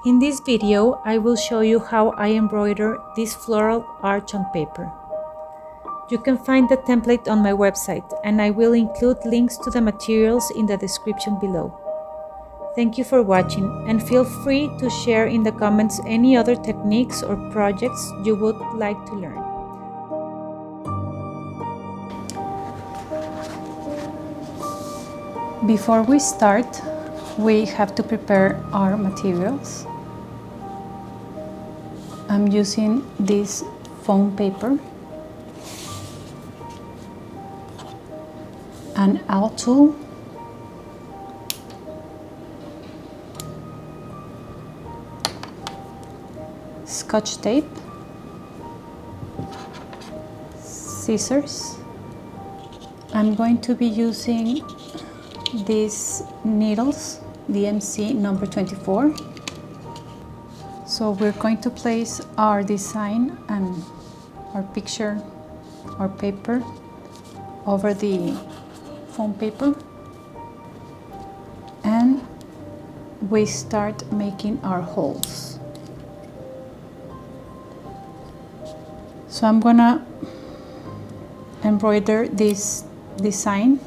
In this video, I will show you how I embroider this floral arch on paper. You can find the template on my website, and I will include links to the materials in the description below. Thank you for watching, and feel free to share in the comments any other techniques or projects you would like to learn. Before we start, we have to prepare our materials. I'm using this foam paper, an AWL tool, Scotch tape, scissors. I'm going to be using these needles, DMC number 24. So we're going to place our design and our picture, our paper, over the foam paper, and we start making our holes. So I'm gonna embroider this design,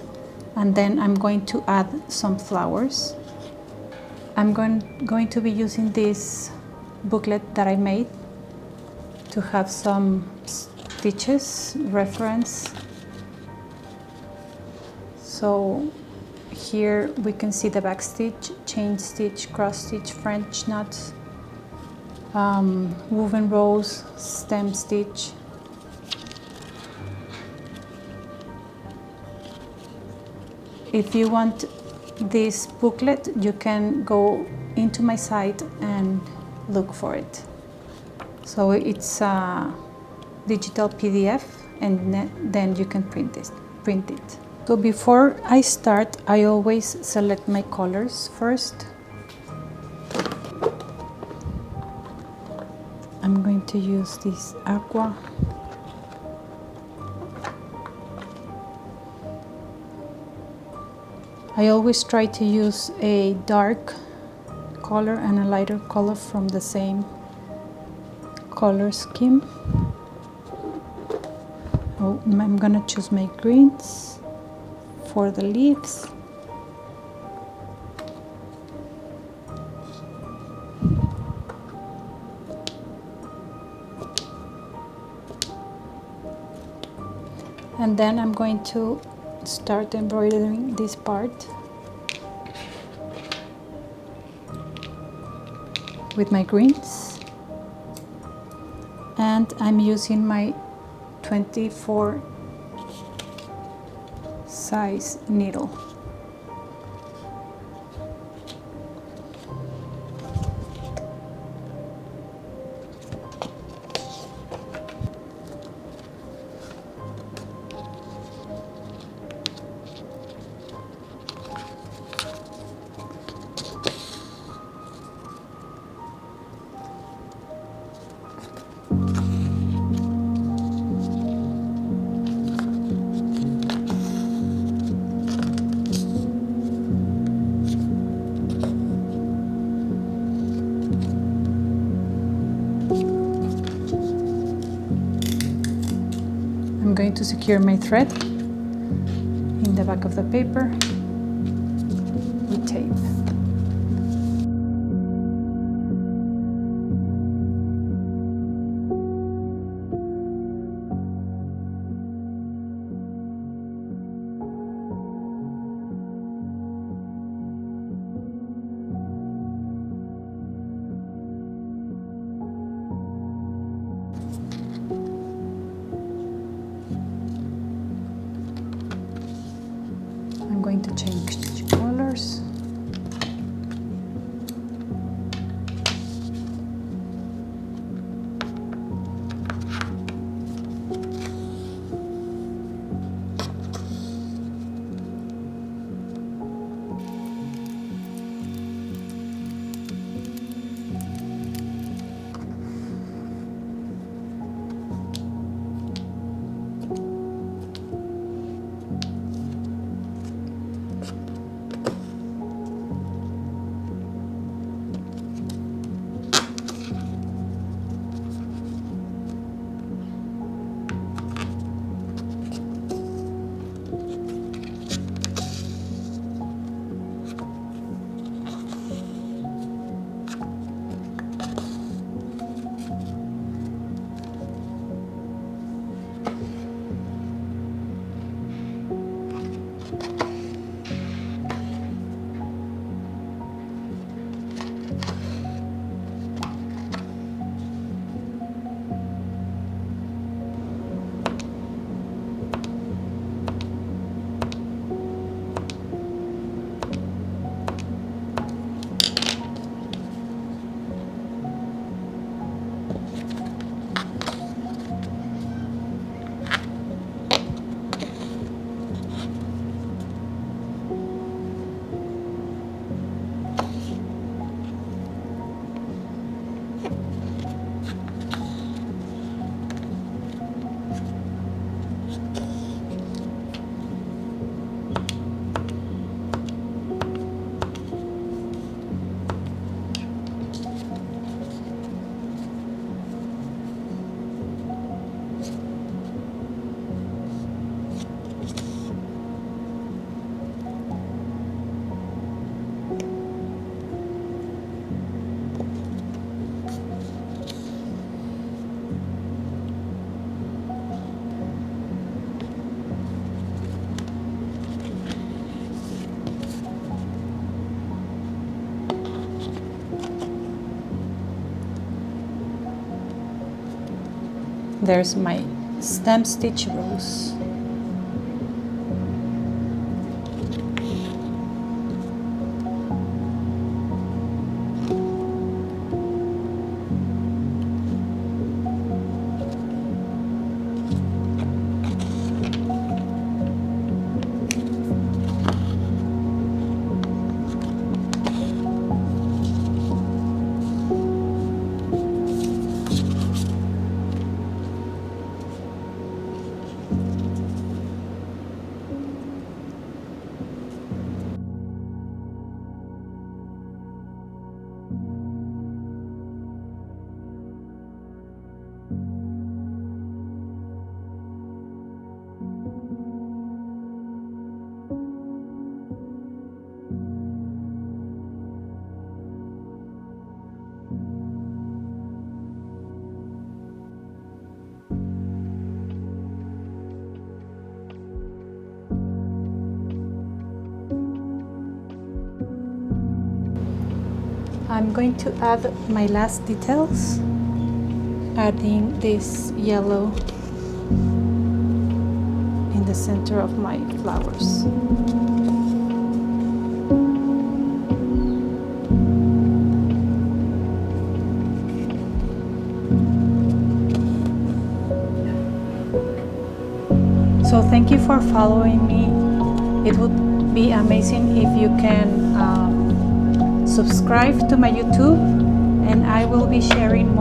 and then I'm going to add some flowers. I'm going to be using this booklet that I made to have some stitches reference. So here we can see the back stitch, chain stitch, cross stitch, French knots, woven rows, stem stitch. If you want this booklet, you can go into my site and look for it. So it's a digital PDF, and then you can print it. So before I start, I always select my colors first. I'm going to use this aqua. I always try to use a dark color and a lighter color from the same color scheme. Oh, I'm gonna choose my greens for the leaves. And then I'm going to start embroidering this part with my greens, and I'm using my 24 size needle. I'm going to secure my thread in the back of the paper with tape. There's my stem stitch rows. I'm going to add my last details, adding this yellow in the center of my flowers. So thank you for following me. It would be amazing if you can subscribe to my YouTube, and I will be sharing